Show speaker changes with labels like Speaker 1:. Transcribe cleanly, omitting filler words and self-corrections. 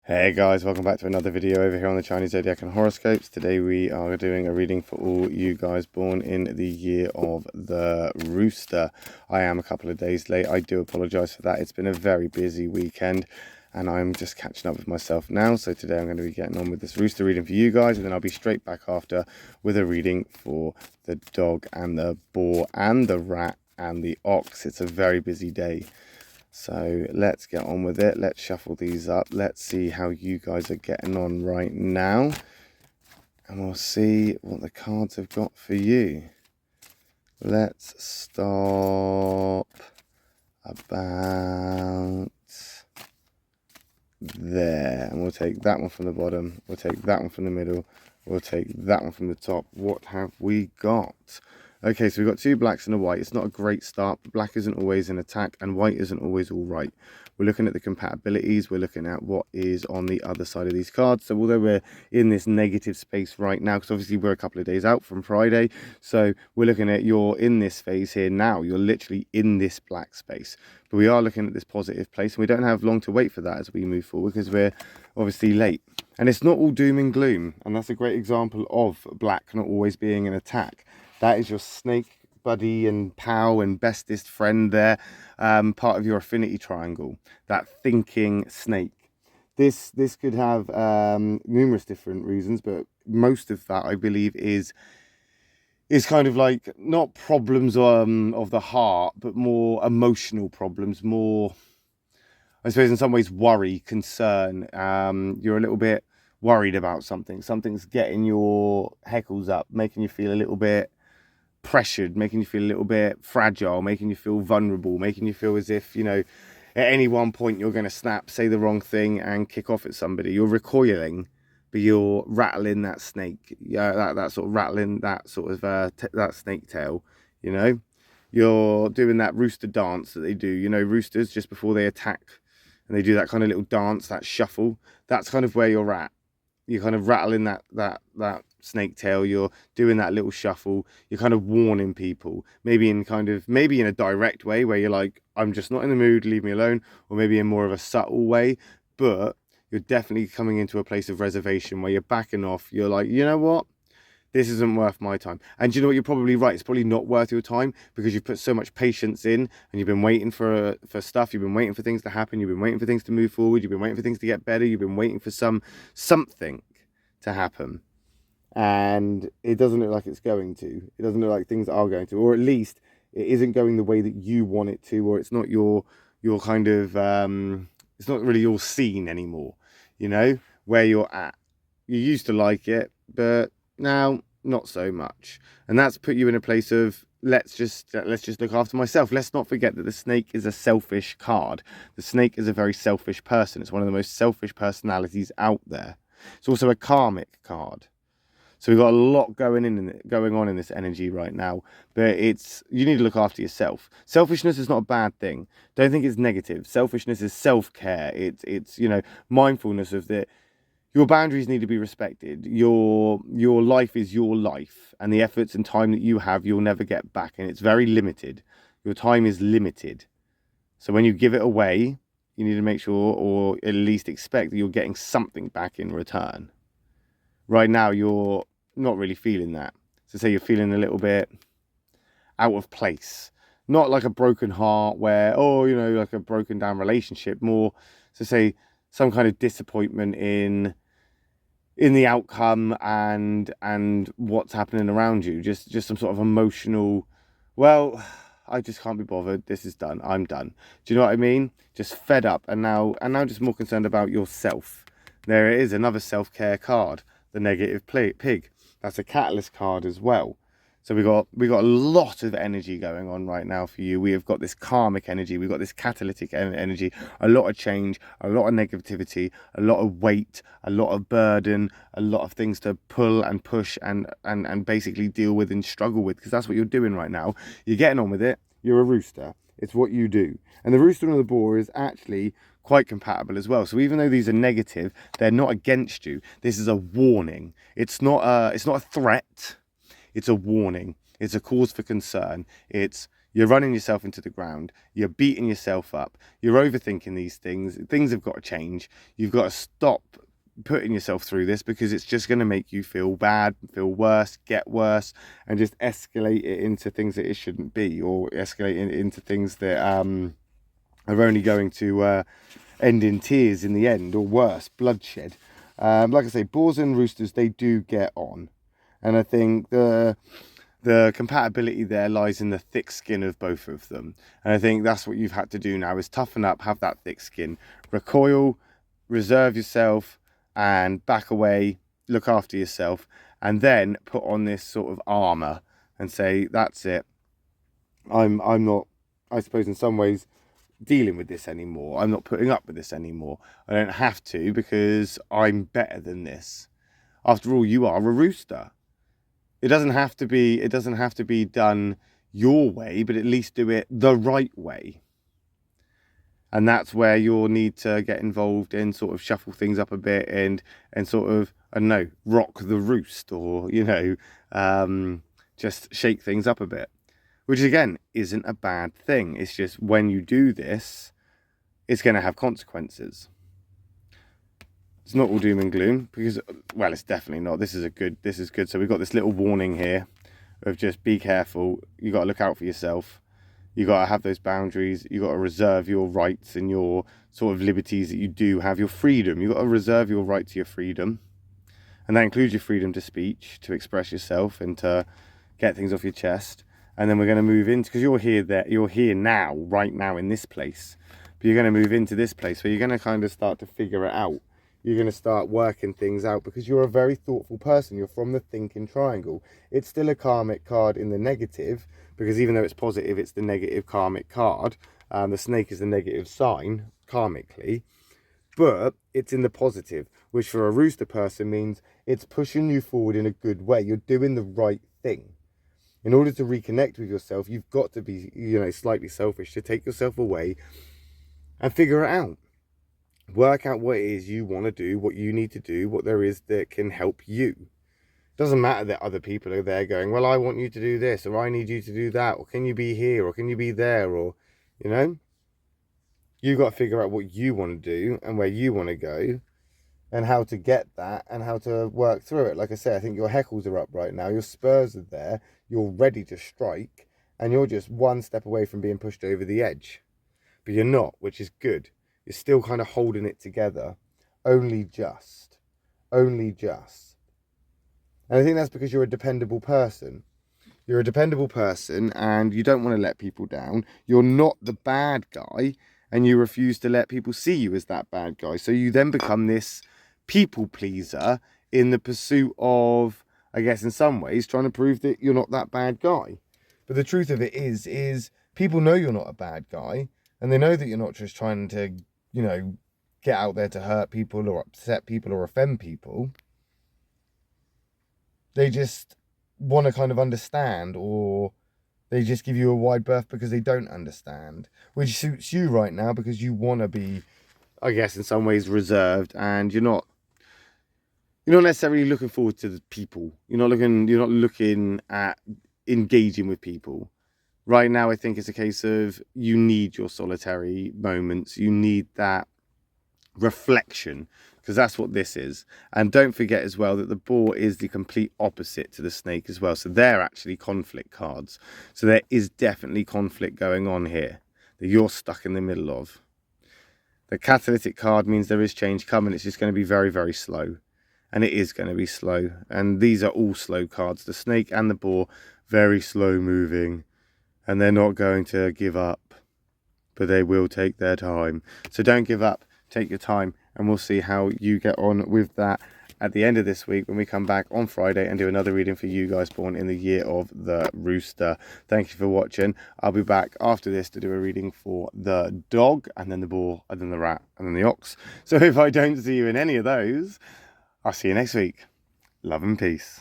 Speaker 1: Hey guys, welcome back to another video over here on the Chinese Zodiac and Horoscopes. Today we are doing a reading for all you guys born in the year of the rooster. I am a couple of days late. I do apologise for that. It's been a very busy weekend and I'm just catching up with myself now. So today I'm going to be getting on with this rooster reading for you guys, and then I'll be straight back after with a reading for the dog and the boar and the rat and the ox. It's a very busy day. So let's get on with it. Let's shuffle these up. Let's see how you guys are getting on right now. And we'll see what the cards have got for you. Let's stop about there. And we'll take that one from the bottom. We'll take that one from the middle. We'll take that one from the top. What have we got? Okay, so we've got two blacks and a white. It's not a great start, but black isn't always an attack and white isn't always all right. We're looking at the compatibilities. We're looking at what is on the other side of these cards. So although we're in this negative space right now, because obviously we're a couple of days out from Friday, so we're looking at you're in this phase here now. You're literally in this black space. But we are looking at this positive place, and we don't have long to wait for that as we move forward because we're obviously late. And it's not all doom and gloom. And that's a great example of black not always being an attack. That is your snake buddy and pal and bestest friend there, part of your affinity triangle, that thinking snake. This could have numerous different reasons, but most of that, I believe, is kind of like not problems of the heart, but more emotional problems, more, I suppose in some ways, worry, concern. You're a little bit worried about something. Something's getting your heckles up, making you feel a little bit pressured, making you feel a little bit fragile, making you feel vulnerable, making you feel as if, you know, at any one point you're going to snap, say the wrong thing and kick off at somebody. You're recoiling, but you're rattling that snake, that sort of rattling that sort of that snake tail, you know. You're doing that rooster dance that they do, you know, roosters just before they attack, and they do that kind of little dance, that shuffle. That's kind of where you're at. You're kind of rattling that snake tail. You're doing that little shuffle. You're kind of warning people, maybe in a direct way where you're like, I'm just not in the mood, leave me alone, or maybe in more of a subtle way. But you're definitely coming into a place of reservation where you're backing off. You're like, you know what? This isn't worth my time. And you know what? You're probably right. It's probably not worth your time because you've put so much patience in and you've been waiting for stuff. You've been waiting for things to happen. You've been waiting for things to move forward. You've been waiting for things to get better. You've been waiting for something to happen. And it doesn't look like it's going to. It doesn't look like things are going to. Or at least it isn't going the way that you want it to. Or it's not your kind of, it's not really your scene anymore. You know, where you're at. You used to like it, but now not so much. And that's put you in a place of let's just look after myself. Let's not forget that the snake is a selfish card. The snake is a very selfish person. It's one of the most selfish personalities out there. It's also a karmic card. So we've got a lot going on in this energy right now, but you need to look after yourself. Selfishness is not a bad thing. Don't think it's negative. Selfishness is self-care. It's you know, mindfulness of the your boundaries need to be respected. Your life is your life, and the efforts and time that you have, you'll never get back, and it's very limited. Your time is limited. So when you give it away, you need to make sure, or at least expect, that you're getting something back in return. Right now, you're not really feeling that. So say you're feeling a little bit out of place. Not like a broken heart where, oh, you know, like a broken down relationship. More, so say, some kind of disappointment in the outcome and what's happening around you. Just some sort of emotional, well, I just can't be bothered. This is done. I'm done. Do you know what I mean? Just fed up and now just more concerned about yourself. There it is, another self-care card, the negative pig. That's a catalyst card as well. So we got a lot of energy going on right now for you. We have got this karmic energy. We've got this catalytic energy, a lot of change, a lot of negativity, a lot of weight, a lot of burden, a lot of things to pull and push and basically deal with and struggle with, because that's what you're doing right now. You're getting on with it. You're a rooster. It's what you do. And the rooster and the boar is actually quite compatible as well. So even though these are negative, they're not against you. This is a warning. It's not a threat. It's a warning. It's a cause for concern. It's, You're running yourself into the ground. You're beating yourself up. You're overthinking these things. Things have got to change. You've got to stop putting yourself through this, because it's just going to make you feel bad, feel worse, get worse, and just escalate it into things that it shouldn't be, or escalate it into things that are only going to end in tears in the end, or worse, bloodshed. Like I say, boars and roosters, they do get on. And I think the compatibility there lies in the thick skin of both of them. And I think that's what you've had to do now, is toughen up, have that thick skin, recoil, reserve yourself, and back away, look after yourself, and then put on this sort of armor and say, that's it. I'm not, I suppose in some ways, dealing with this anymore. I'm not putting up with this anymore. I don't have to, because I'm better than this. After all, you are a rooster. It doesn't have to be done your way, but at least do it the right way. And that's where you'll need to get involved and sort of shuffle things up a bit, and sort of, I don't know, rock the roost, or, you know, just shake things up a bit. Which, again, isn't a bad thing. It's just when you do this, it's going to have consequences. It's not all doom and gloom, because, well, it's definitely not. This is good. So we've got this little warning here of just be careful. You got to look out for yourself. You got to have those boundaries. You got to reserve your rights and your sort of liberties that you do have, your freedom. You got to reserve your right to your freedom. And that includes your freedom to speech, to express yourself, and to get things off your chest. And then we're going to move into, because you're here now, right now in this place. But you're going to move into this place where you're going to kind of start to figure it out. You're going to start working things out, because you're a very thoughtful person. You're from the thinking triangle. It's still a karmic card in the negative, because even though it's positive, it's the negative karmic card. The snake is the negative sign, karmically. But it's in the positive, which for a rooster person means it's pushing you forward in a good way. You're doing the right thing. In order to reconnect with yourself, you've got to be, you know, slightly selfish, to take yourself away and figure it out. Work out what it is you want to do, what you need to do, what there is that can help you. Doesn't matter that other people are there going, well, I want you to do this, or I need you to do that, or can you be here, or can you be there, or, you know. You've got to figure out what you want to do and where you want to go, and how to get that, and how to work through it. Like I said, I think your heckles are up right now. Your spurs are there. You're ready to strike, and you're just one step away from being pushed over the edge. But you're not, which is good. You're still kind of holding it together. Only just. Only just. And I think that's because you're a dependable person. You're a dependable person, and you don't want to let people down. You're not the bad guy, and you refuse to let people see you as that bad guy. So you then become this people pleaser in the pursuit of, I guess in some ways, trying to prove that you're not that bad guy. But the truth of it is people know you're not a bad guy, and they know that you're not just trying to, you know, get out there to hurt people or upset people or offend people. They just want to kind of understand, or they just give you a wide berth because they don't understand, which suits you right now because you want to be, I guess, in some ways reserved, and you're not necessarily looking forward to the people. You're not looking at engaging with people. Right now, I think it's a case of you need your solitary moments. You need that reflection, because that's what this is. And don't forget as well that the boar is the complete opposite to the snake as well. So they're actually conflict cards. So there is definitely conflict going on here that you're stuck in the middle of. The catalytic card means there is change coming. It's just going to be very, very slow. And it is going to be slow. And these are all slow cards. The snake and the boar, very slow moving. And they're not going to give up. But they will take their time. So don't give up. Take your time. And we'll see how you get on with that at the end of this week when we come back on Friday and do another reading for you guys born in the year of the rooster. Thank you for watching. I'll be back after this to do a reading for the dog, and then the boar, and then the rat, and then the ox. So if I don't see you in any of those, I'll see you next week. Love and peace.